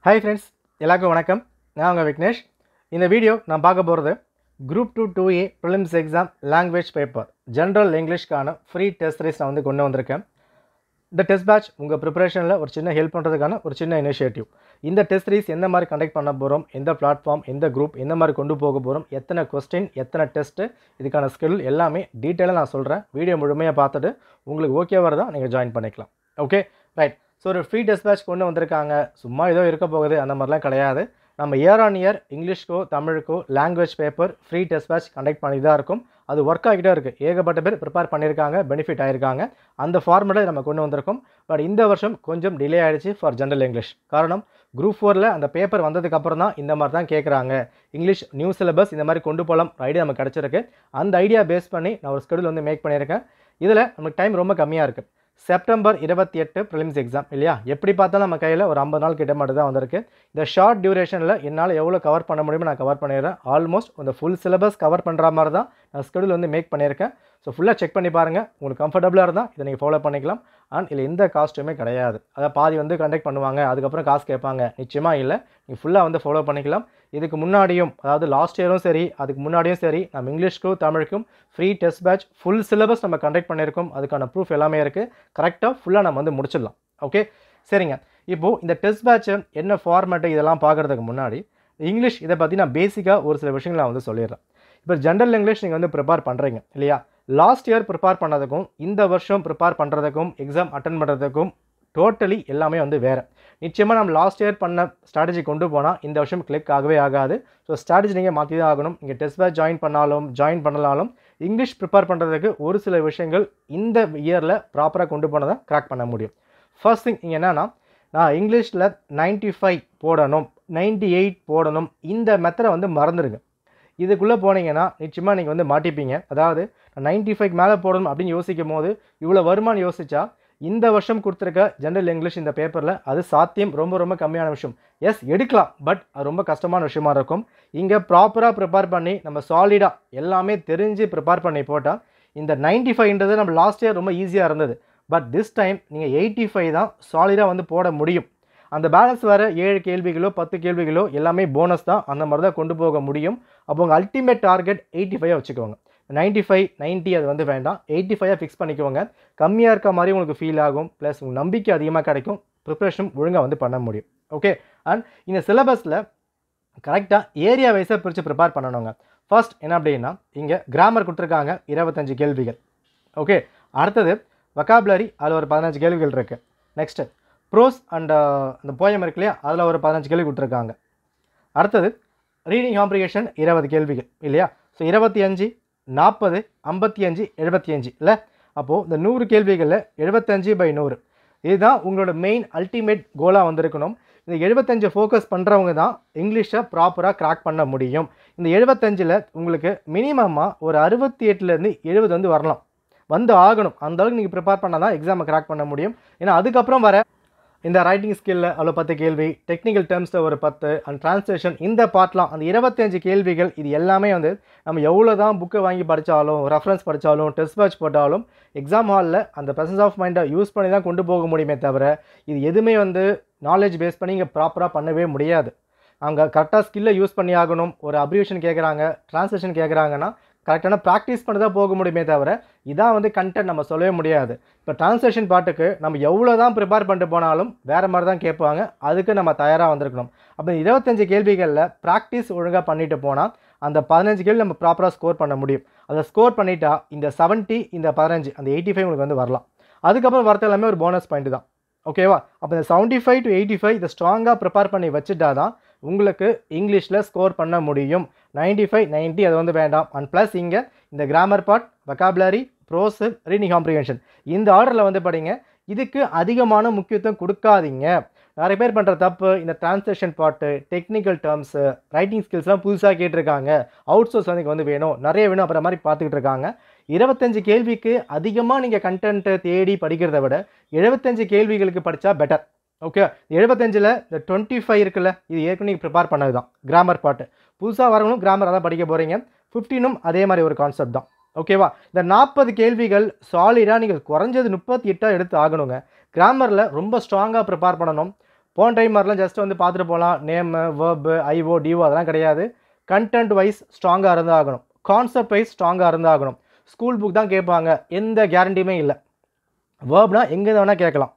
Hi friends, எல்லாருக்கும் வணக்கம். நான் உங்க விக்னேஷ். இந்த வீடியோ நான் பார்க்க போறது Group 2 2A Prelims Exam Language Paper General Englishக்கான ஃப்ரீ டெஸ்ட் சீரிஸ் நான் வந்து கொண்டு வந்திருக்கேன். இந்த டெஸ்ட் பேட்ச் உங்க ப்ரிப்பரேஷன்ல ஒரு சின்ன ஹெல்ப் பண்றதுக்கான ஒரு சின்ன இனிஷியேட்டிவ். இந்த டெஸ்ட் சீரிஸ் எந்த மாதிரி கண்டக்ட் பண்ண போறோம், எந்த பிளாட்ஃபார்ம், எந்த குரூப், எந்த மாதிரி கொண்டு போக போறோம், எத்தனை क्वेश्चन, எத்தனை டெஸ்ட், இதுக்கான ஸ்கெட்யூல் எல்லாமே டீடைலா நான் சொல்றேன். வீடியோ முழுமையா பார்த்துட்டு உங்களுக்கு ஓகே வரதா நீங்க ஜாயின் பண்ணிக்கலாம். Okay right. ஸோ ஒரு ஃப்ரீ டெஸ்ட் பேட்ச் கொண்டு வந்திருக்காங்க. சும்மா ஏதோ இருக்க போகுது அந்த மாதிரிலாம் கிடையாது. நம்ம இயர் ஆன் இயர் இங்கிலீஷ்க்கோ தமிழுக்கோ language paper free test batch conduct பண்ணி தான் இருக்கும். அது ஒர்க் ஆகிட்டே இருக்குது. ஏகப்பட்ட பேர் ப்ரிப்பேர் பண்ணியிருக்காங்க, பெனிஃபிட் ஆகிருக்காங்க. அந்த ஃபார்மேட்டை நம்ம கொண்டு வந்திருக்கோம். பட் இந்த வருஷம் கொஞ்சம் டிலே ஆகிடுச்சு ஃபார் ஜென்ரல் இங்கிலீஷ். காரணம் குரூப் 4ல் அந்த பேப்பர் வந்ததுக்கப்புறம் தான் இந்த மாதிரி தான் கேட்குறாங்க. இங்கிலீஷ் நியூ சிலபஸ் இந்த மாதிரி கொண்டு போகலாம் ஐடியா நமக்கு கிடச்சிருக்கு. அந்த ஐடியா பேஸ் பண்ணி நான் ஒரு ஸ்கெடியூல் வந்து மேக் பண்ணியிருக்கேன். இதில் நமக்கு டைம் ரொம்ப கம்மியாக இருக்குது. செப்டம்பர் 28 ப்ரிலிம்ஸ் எக்ஸாம் இல்லையா? எப்படி பார்த்தாலும் நம்ம கையில் ஒரு 50 நாள் கிட்ட மட்டும் தான் வந்திருக்கு. இந்த ஷார்ட் டியூரேஷனில் என்னால் எவ்வளோ கவர் பண்ண முடியுமோ நான் கவர் பண்ணிடுறேன். ஆல்மோஸ்ட் அந்த ஃபுல் சிலபஸ் கவர் பண்ணுற மாதிரி தான் நான் ஸ்கெடியூல் வந்து மேக் பண்ணியிருக்கேன். ஸோ ஃபுல்லாக செக் பண்ணி பாருங்கள். உங்களுக்கு கம்ஃபர்டபுளாக இருந்தால் இதை நீங்கள் ஃபாலோ பண்ணிக்கலாம். அண்ட் இதில் எந்த காஸ்ட்டுமே கிடையாது. அதாவது பாதி வந்து கண்டக்ட் பண்ணுவாங்க, அதுக்கப்புறம் காசு கேட்பாங்க, நிச்சயமாக இல்லை. நீங்கள் ஃபுல்லாக வந்து ஃபாலோ பண்ணிக்கலாம். இதுக்கு முன்னாடியும், அதாவது லாஸ்ட் இயரும் சரி, அதுக்கு முன்னாடியும் சரி, நம்ம இங்கிலீஷ்க்கும் தமிழுக்கும் free test batch full syllabus நம்ம கண்டக்ட் பண்ணியிருக்கோம். அதுக்கான ப்ரூஃப் எல்லாமே இருக்குது. கரெக்டாக ஃபுல்லாக நம்ம வந்து முடிச்சிடலாம். ஓகே சரிங்க. இப்போது இந்த டெஸ்ட் பேட்சை என்ன ஃபார்மேட்டு இதெல்லாம் பார்க்குறதுக்கு முன்னாடி இங்கிலீஷ் இதை பற்றி நான் பேசிக்காக ஒரு சில விஷயங்கள் நான் வந்து சொல்லிடுறேன். இப்போ ஜென்ரல் இங்கிலீஷ் நீங்கள் வந்து ப்ரிப்பேர் பண்ணுறீங்க இல்லையா? லாஸ்ட் இயர் ப்ரிப்பேர் பண்ணதுக்கும் இந்த வருஷம் ப்ரிப்பேர் பண்ணுறதுக்கும் எக்ஸாம் அட்டன் பண்ணுறதுக்கும் டோட்டலி எல்லாமே வந்து வேறு. நிச்சயமாக நம்ம லாஸ்ட் இயர் பண்ண ஸ்ட்ராட்டஜி கொண்டு போனால் இந்த வருஷம் கிளிக் ஆகவே ஆகாது. ஸோ ஸ்ட்ராட்டஜி நீங்கள் மாற்றி தான் ஆகணும். நீங்கள் டெஸ்ட் பேட்ச் ஜாயின் பண்ணாலும் இங்கிலீஷ் ப்ரிப்பேர் பண்ணுறதுக்கு ஒரு சில விஷயங்கள் இந்த இயரில் ப்ராப்பராக கொண்டு போனால் தான் கிராக் பண்ண முடியும். ஃபர்ஸ்ட் திங் இங்கே என்னென்னா, நான் இங்கிலீஷில் 95 போடணும், 98 போடணும், இந்த மெத்தடை வந்து மறந்துடுங்க. இதுக்குள்ளே போனீங்கன்னா நிச்சயமாக நீங்கள் வந்து மாட்டிப்பீங்க. அதாவது 95 மேலே போடணும் அப்படின்னு யோசிக்கும் போது இவ்வளோ வருமானு யோசிச்சா இந்த வருஷம் கொடுத்துருக்க ஜென்ரல் இங்கிலீஷ் இந்த பேப்பரில் அது சாத்தியம் ரொம்ப ரொம்ப கம்மியான விஷயம். எஸ் எடுக்கலாம், பட் அது ரொம்ப கஷ்டமான விஷயமா இருக்கும். இங்கே ப்ராப்பராக ப்ரிப்பேர் பண்ணி நம்ம சாலிடாக எல்லாமே தெரிஞ்சு ப்ரிப்பேர் பண்ணி போட்டால் இந்த 95ன்றது நம்ம லாஸ்ட் இயர் ரொம்ப ஈஸியாக இருந்தது. பட் திஸ் டைம் நீங்கள் 85 தான் சாலிடாக வந்து போட முடியும். அந்த பேலன்ஸ் வேறு 7 கேள்விகளோ 10 கேள்விகளோ எல்லாமே போனஸ் தான். அந்த மாதிரி தான் கொண்டு போக முடியும். அப்போ உங்கள் அல்டிமேட் டார்கெட் 85 வச்சுக்கோங்க. 95 90 அது வந்து வேண்டாம், 85 ஃபிக்ஸ் பண்ணிக்கோங்க. கம்மியாக இருக்க மாதிரி உங்களுக்கு ஃபீல் ஆகும். ப்ளஸ் உங்களுக்கு நம்பிக்கை அதிகமாக கிடைக்கும். ப்ரிப்ரேஷன் ஒழுங்காக வந்து பண்ண முடியும். ஓகே. அண்ட் இந்த சிலபஸில் கரெக்டாக ஏரியா வைஸாக பிரித்து ப்ரிப்பேர் பண்ணணுங்க. ஃபர்ஸ்ட் என்ன அப்படின்னா, இங்கே கிராமர் கொடுத்துருக்காங்க 25 கேள்விகள். ஓகே. அடுத்தது வொக்காபுலரி, அதில் ஒரு 15 கேள்விகள் இருக்குது. நெக்ஸ்ட்டு ப்ரோஸ் அண்ட் அந்த போயம் இருக்கு இல்லையா, அதில் ஒரு 15 கேள்வி கொடுத்துருக்காங்க. அடுத்தது ரீடிங் காம்ப்ரிஹென்ஷன் 20 கேள்விகள் இல்லையா? ஸோ 25 40 55 75 இல்லை? அப்போது இந்த 100 கேள்விகளில் 75/100 இதுதான் உங்களோட மெயின் அல்டிமேட் கோலாக வந்திருக்கணும். இந்த 75 ஃபோக்கஸ் பண்ணுறவங்க தான் இங்கிலீஷை ப்ராப்பராக கிராக் பண்ண முடியும். இந்த 75ல் உங்களுக்கு மினிமமாக ஒரு 68லேருந்து 70 வந்து வரலாம், வந்து ஆகணும். அந்த அளவுக்கு நீங்கள் ப்ரிப்பேர் பண்ணால் தான் எக்ஸாமை கிராக் பண்ண முடியும். ஏன்னா அதுக்கப்புறம் வர இந்த ரைட்டிங் ஸ்கில்லில் அவ்வளோ 10 கேள்வி, டெக்னிக்கல் டேர்ம்ஸில் ஒரு 10 அண்ட் ட்ரான்ஸ்லேஷன், இந்த பார்ட்லாம் அந்த 25 கேள்விகள் இது எல்லாமே வந்து நம்ம எவ்வளோ தான் புக்கை வாங்கி படித்தாலும், ரெஃபரன்ஸ் படித்தாலும், டெஸ்ட் பேட்ச் போட்டாலும் எக்ஸாம் ஹாலில் அந்த ப்ரெசன்ஸ் ஆஃப் மைண்டை யூஸ் பண்ணி தான் கொண்டு போக முடியுமே தவிர இது எதுவுமே வந்து நாலேஜ் பேஸ் பண்ணி இங்கே ப்ராப்பராக பண்ணவே முடியாது. அவங்க கரெக்டாக ஸ்கில்லை யூஸ் பண்ணி ஆகணும். ஒரு அப்ரிவேஷன் கேட்குறாங்க, ட்ரான்ஸ்லேஷன் கேட்குறாங்கன்னா கரெக்டான ப்ராக்டிஸ் பண்ணி தான் போக முடியுமே தவிர இதான் வந்து கண்டென்ட் நம்ம சொல்லவே முடியாது. இப்போ ட்ரான்ஸ்லேஷன் பாட்டுக்கு நம்ம எவ்வளோ தான் ப்ரிப்பேர் பண்ணிட்டு போனாலும் வேறு மாதிரி தான் கேட்பாங்க. அதுக்கு நம்ம தயாராக வந்திருக்கணும். அப்போ 25 கேள்விகளில் ப்ராக்டிஸ் ஒழுங்காக பண்ணிட்டு போனால் அந்த 15 கேள்வி நம்ம ப்ராப்பராக ஸ்கோர் பண்ண முடியும். அதை ஸ்கோர் பண்ணிட்டா இந்த 70 இந்த 15 அந்த 85 உங்களுக்கு வந்து வரலாம். அதுக்கப்புறம் வரது எல்லாமே ஒரு போனஸ் பாயிண்ட் தான். ஓகேவா? அப்போ இந்த 75 to 85 இதை ஸ்ட்ராங்காக ப்ரிப்பேர் பண்ணி வச்சுட்டா தான் உங்களுக்கு இங்கிலீஷில் ஸ்கோர் பண்ண முடியும். 95 90 அது வந்து வேண்டாம். அண்ட் ப்ளஸ் இங்கே இந்த grammar part, vocabulary, prose, reading comprehension இந்த ஆர்டரில் வந்து படிங்க. இதுக்கு அதிகமான முக்கியத்துவம் கொடுக்காதீங்க. நிறைய பேர் பண்ணுற தப்பு இந்த translation part, technical terms, writing ஸ்கில்ஸ்லாம் புதுசாக கேட்டிருக்காங்க, அவுட் சோர்ஸ் வந்து வேணும், நிறைய வேணும் அப்புறம் மாதிரி பார்த்துக்கிட்டு இருக்காங்க. 25 கேள்விக்கு அதிகமாக நீங்கள் கண்டென்ட்டை தேடி படிக்கிறத விட 75 கேள்விகளுக்கு படித்தா பெட்டர். ஓகே. 75ல் இந்த 25 இருக்குல்ல, இது ஏற்கனவே ப்ரிப்பேர் பண்ணது தான் கிராமர் பார்ட்டு. புதுசாக வரவங்களும் கிராமர் தான் படிக்க போகிறீங்க. 15ம் அதே மாதிரி ஒரு கான்செப்ட் தான். ஓகேவா? இந்த 40 கேள்விகள் சாலிடாக நீங்கள் குறைஞ்சது 38 எடுத்து ஆகணுங்க. கிராமரில் ரொம்ப ஸ்ட்ராங்காக ப்ரிப்பேர் பண்ணணும். போன டைம் மாதிரிலாம் ஜஸ்ட் வந்து பார்த்துட்டு போகலாம். நேமு, வேர்பு, ஐஓ, டிஓ அதெல்லாம் கிடையாது. கண்டென்ட் வைஸ் ஸ்ட்ராங்காக இருந்தாகணும், கான்செப்ட் வைஸ் ஸ்ட்ராங்காக இருந்தாகணும். ஸ்கூல் புக் தான் கேட்பாங்க, எந்த கேரண்டியுமே இல்லை. வேர்ப்னா எங்கே வேணால் கேட்கலாம்.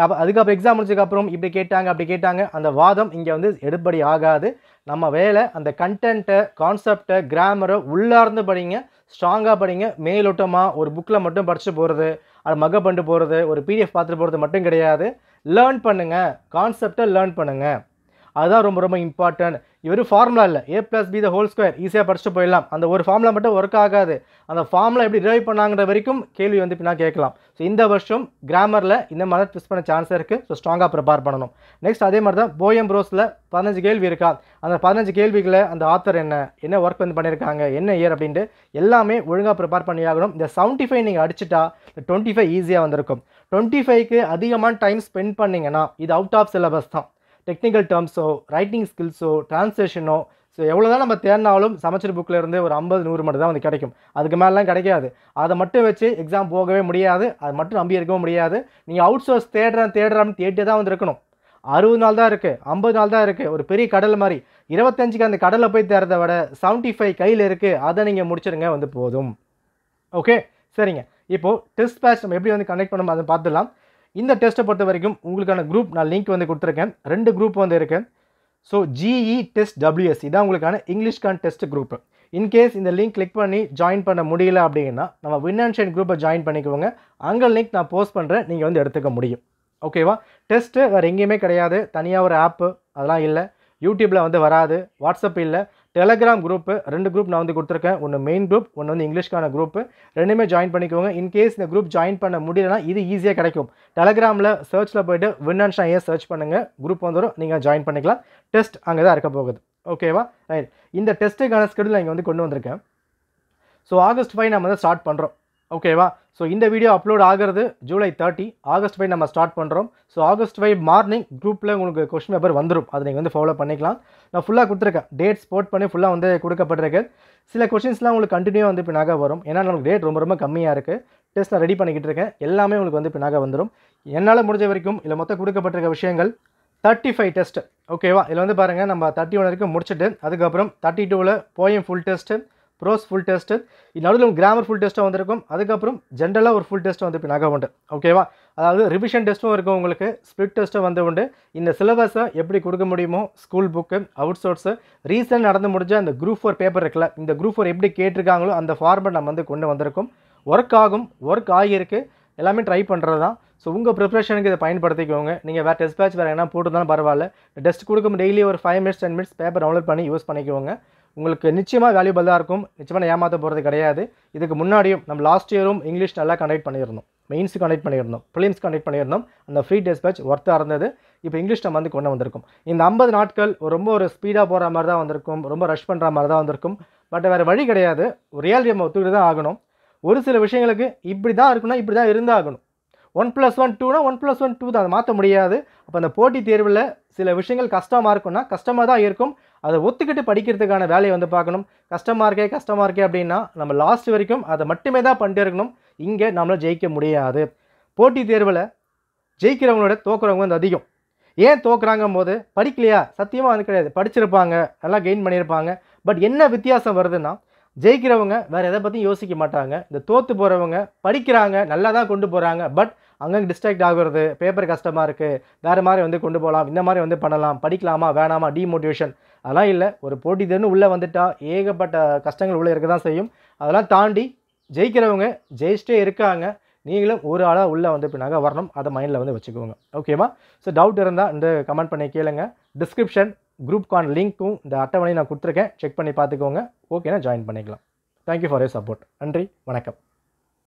அப்போ அதுக்கப்புறம் எக்ஸாம் முடிச்சதுக்கப்புறம் இப்படி கேட்டாங்க அப்படி கேட்டாங்க அந்த வாதம் இங்கே வந்து எடுபடி ஆகாது. நம்ம வேலை அந்த கண்டென்ட்டை, கான்செப்டை, கிராமரை உள்ளார்ந்து படிங்க, ஸ்ட்ராங்காக படிங்க. மேலோட்டமாக ஒரு புக்கில் மட்டும் படித்து போகிறது, அது மக பண்ணிட்டு போகிறது, ஒரு பிடிஎஃப் பார்த்துட்டு போகிறது மட்டும் கிடையாது. லேர்ன் பண்ணுங்கள், கான்செப்டை லேர்ன் பண்ணுங்கள். அதுதான் ரொம்ப ரொம்ப இம்பார்ட்டன்ட். இவர் ஃபார்முலா இல்லை, a+b² ஈஸியாக படிச்சுட்டு போயிடலாம். அந்த ஒரு ஃபார்முலா மட்டும் ஒர்க் ஆகாது. அந்த ஃபார்முலா எப்படி ரிவைவ் பண்ணாங்கிற வரைக்கும் கேள்வி வந்து பின்னா கேட்கலாம். ஸோ இந்த வருஷம் கிராமரில் இந்த மாதிரி ட்விஸ்ட் பண்ண சான்ஸ் இருக்குது. ஸோ ஸ்ட்ராங்காக ப்ரிப்பேர் பண்ணணும். நெக்ஸ்ட் அதே மாதிரி தான் போயம் ப்ரோஸில் 15 கேள்வி இருக்கா, அந்த 15 கேள்விகளை அந்த ஆத்தர் என்ன ஒர்க் வந்து பண்ணியிருக்காங்க, என்ன இயர் அப்படின்ட்டு எல்லாமே ஒழுங்காக ப்ரிப்பேர் பண்ணி ஆகணும். இந்த 75 நீங்கள் அடிச்சுட்டா 25 ஈஸியாக வந்திருக்கும். 25க்கு அதிகமான டைம் ஸ்பெண்ட் பண்ணிங்கன்னா இது அவுட் ஆஃப் சிலபஸ் தான். டெக்னிக்கல் டேர்ம்ஸோ, ரைட்டிங் ஸ்கில்ஸோ, டிரான்ஸ்லேஷனோ, ஸோ எவ்வளோ தான் நம்ம தேடினாலும் சமச்சீர் புக்கில் இருந்து ஒரு 50-100 மட்டும் தான் வந்து கிடைக்கும். அதுக்கு மேலாம் கிடைக்காது. அதை மட்டும் வச்சு எக்ஸாம் போகவே முடியாது. அது மட்டும் நம்பி இருக்கவும் முடியாது. நீங்கள் அவுட் சோர்ஸ் தேடுறான்னு தேடிட்டே தான் வந்து இருக்கணும். 60 நாள் தான் இருக்குது, 50 நாள் தான் இருக்குது. ஒரு பெரிய கடல் மாதிரி 25க்கு அந்த கடலில் போய் தேடுறத விட 75 கையில் இருக்குது, அதை நீங்கள் முடிச்சிருங்க வந்து போதும். ஓகே சரிங்க. இப்போது டெஸ்ட் பேட்ச் நம்ம எப்படி வந்து கனெக்ட் பண்ணணும் அதை பார்த்துடலாம். இந்த டெஸ்ட்டை பொறுத்த வரைக்கும் உங்களுக்கான குரூப் நான் லிங்க் வந்து கொடுத்துருக்கேன். 2 குரூப் வந்து இருக்குது. ஸோ ஜிஇ டெஸ்ட் WS இதான் உங்களுக்கான இங்கிலீஷ்கான டெஸ்ட் குரூப். இன்கேஸ் இந்த லிங்க் கிளிக் பண்ணி ஜாயின் பண்ண முடியல அப்படின்னா நம்ம வின் அண்ட் ஷைன் குரூப்பை ஜாயின் பண்ணிக்கோங்க. அங்கே லிங்க் நான் போஸ்ட் பண்ணுறேன், நீங்கள் வந்து எடுத்துக்க முடியும். ஓகேவா? டெஸ்ட்டு வேறு எங்கேயுமே கிடையாது. தனியாக ஒரு ஆப்பு அதெல்லாம் இல்லை. யூடியூப்பில் வந்து வராது. வாட்ஸ்அப் இல்லை. டெலகிராம் குரூப்பு 2 குரூப் நான் வந்து கொடுத்துருக்கேன். ஒன்று மெயின் குரூப், ஒன்று வந்து இங்கிலீஷ்க்கான குரூப்பு. ரெண்டுமே ஜாயின் பண்ணிக்கோங்க. இன்கேஸ் இந்த குரூப் ஜாயின் பண்ண முடியலனா இது ஈஸியாக கிடைக்கும். டெலகிராமில் சர்ச்சில் போய்ட்டு வின் அண்ட் ஷைன் சர்ச் பண்ணுங்கள், குரூப் வந்துடும், நீங்கள் ஜாயின் பண்ணிக்கலாம். டெஸ்ட் அங்கே தான் இருக்க போகுது. ஓகேவா? ரைட். இந்த டெஸ்ட்டுக்கான ஸ்கெடியூல் இங்கே வந்து கொண்டு வந்திருக்கேன். ஸோ ஆகஸ்ட் 5 நம்ம வந்து ஸ்டார்ட் பண்ணுறோம். ஓகேவா? ஸோ இந்த வீடியோ அப்லோட் ஆகிறது ஜூலை 30. ஆகஸ்ட் 5 நம்ம ஸ்டார்ட் பண்ணுறோம். ஸோ ஆகஸ்ட் 5 மார்னிங் குரூப்பில் உங்களுக்கு கொஸ்டின் பேப்பர் வந்துடும். அதை நீங்கள் வந்து ஃபாலோ பண்ணிக்கலாம். நான் ஃபுல்லாக கொடுத்துருக்கேன், டேட் ஸ்போர்ட் பண்ணி ஃபுல்லாக வந்து கொடுக்கப்பட்டிருக்கு. சில கொஸ்டின்ஸ்லாம் உங்களுக்கு கண்டினியூ வந்து பின்னாக வரும். ஏன்னா நமக்கு டேட் ரொம்ப ரொம்ப கம்மியாக இருக்குது. டெஸ்ட் நான் ரெடி பண்ணிக்கிட்டு இருக்கேன். எல்லாமே உங்களுக்கு வந்து பின்னாக வந்துடும். என்னால் முடிஞ்ச வரைக்கும் இதில் மொத்தம் கொடுக்கப்பட்டிருக்க விஷயங்கள் 35 டெஸ்ட்டு. ஓகேவா? இதில் வந்து பாருங்கள், நம்ம 31 வரைக்கும் முடிச்சுட்டு அதுக்கப்புறம் 32ல் poem full test, prose full test, நடுவில் கிராமர் ஃபுல் டெஸ்ட்டும் வந்திருக்கும். அதுக்கப்புறம் ஜென்ரலாக ஒரு ஃபுல் டெஸ்ட்டும் வந்து பின்னாக உண்டு. ஓகேவா? அதாவது ரிவிஷன் டெஸ்ட்டும் இருக்கும் உங்களுக்கு, ஸ்பிளிட் டெஸ்ட்டும் வந்து உண்டு. இந்த சிலபஸை எப்படி கொடுக்க முடியுமோ school book, out source, recent நடந்து முடிஞ்ச அந்த குரூப் 4 பேப்பர் இருக்குல்ல, இந்த குரூப் 4 எப்படி கேட்டிருக்காங்களோ அந்த ஃபார்மேட் நம்ம வந்து கொண்டு வந்திருக்கும். ஒர்க் ஆகும், ஒர்க் ஆகியிருக்கு, எல்லாமே ட்ரை பண்ணுறது தான். ஸோ உங்கள் ப்ரிப்ரேஷனுக்கு இதை பயன்படுத்திக்கோங்க. நீங்கள் வேறு டெஸ்ட் பேட்ச் வேறு என்ன போட்டுருந்தாலும் பரவாயில்ல. டெஸ்ட் கொடுக்கும் டெய்லி ஒரு 5 மினிட்ஸ் 10 மினிட்ஸ் பேப்பர் டவுன்லோட் பண்ணி யூஸ் பண்ணிக்கோங்க. உங்களுக்கு நிச்சயமாக வேல்யூபிள் தான் இருக்கும். நிச்சயமாக ஏமாற்ற போகிறது கிடையாது. இதுக்கு முன்னாடியும் நம்ம லாஸ்ட் இயரும் இங்கிலீஷ் நல்லா கண்டக்ட் பண்ணியிருந்தோம், மெயின்ஸு கண்டக்ட் பண்ணியிருந்தோம், ப்ரிலிம்ஸ் கண்டக்ட் பண்ணியிருந்தோம். அந்த ஃப்ரீ டெஸ்ட் பேட்ச் ஒர்த்தாக இருந்தது. இப்போ இங்கிலீஷ் நம்ம வந்து கொண்டு வந்திருக்கும். இந்த 50 நாட்கள் ரொம்ப ஒரு ஸ்பீடாக போகிற மாதிரி தான் வந்திருக்கும், ரொம்ப ரஷ் பண்ணுற மாதிரி தான் வந்திருக்கும். பட் வேறு வழி கிடையாது. ரியாலிட்டி நம்ம ஒத்துக்கிட்டு தான் ஆகணும். ஒரு சில விஷயங்களுக்கு இப்படி தான் இருக்குன்னா இப்படி தான் இருந்தாகணும். 1+1 2னா 1+1 2 தான், அதை மாற்ற முடியாது. அப்போ அந்த போட்டித் தேர்வில் சில விஷயங்கள் கஷ்டமாக இருக்குன்னா கஷ்டமாக தான் இருக்கும். அதை ஒத்துக்கிட்டு படிக்கிறதுக்கான வேலையை வந்து பார்க்கணும். கஷ்டமாக இருக்கே அப்படின்னா நம்ம லாஸ்ட் வரைக்கும் அதை மட்டுமே தான் பண்ணிட்டு இருக்கணும். இங்கே நம்மளால் ஜெயிக்க முடியாது. போட்டித் தேர்வில் ஜெயிக்கிறவங்களோட தோக்குறவங்க வந்து அதிகம். ஏன் தோக்குறாங்கும் போது படிக்கலையா? சத்தியமாக வந்து கிடையாது. படிச்சிருப்பாங்க, நல்லா கெயின் பண்ணியிருப்பாங்க. பட் என்ன வித்தியாசம் வருதுன்னா, ஜெயிக்கிறவங்க வேறு எதை பற்றியும் யோசிக்க மாட்டாங்க. இந்த தோற்று போகிறவங்க படிக்கிறாங்க, நல்லா தான் கொண்டு போகிறாங்க. பட் அங்கங்கே டிஸ்ட்ராக்ட் ஆகுறது, பேப்பர் கஷ்டமாக இருக்குது, வேறு மாதிரி வந்து கொண்டு போகலாம், இந்த மாதிரி வந்து பண்ணலாம், படிக்கலாமா வேணாமா, டிமோட்டிவேஷன் அதெல்லாம் இல்லை. ஒரு போட்டி தேர்வு உள்ளே வந்துட்டால் ஏகப்பட்ட கஷ்டங்கள் உள்ளே இருக்க தான் செய்யும். அதெல்லாம் தாண்டி ஜெயிக்கிறவங்க ஜெயிச்சிட்டே இருக்காங்க. நீங்களும் ஒரு ஆளாக உள்ளே வந்து பின்னாக வரணும். அதை மைண்டில் வந்து வச்சுக்கோங்க. ஓகேவா? ஸோ டவுட் இருந்தால் இந்த கமெண்ட் பண்ணி கேளுங்க. டிஸ்கிரிப்ஷன் குரூப்கான லிங்க்கும் இந்த அட்டவணையும் நான் கொடுத்துருக்கேன், செக் பண்ணி பார்த்துக்கோங்க. ஓகேனா ஜாயின் பண்ணிக்கலாம். Thank you for your support. நன்றி, வணக்கம்.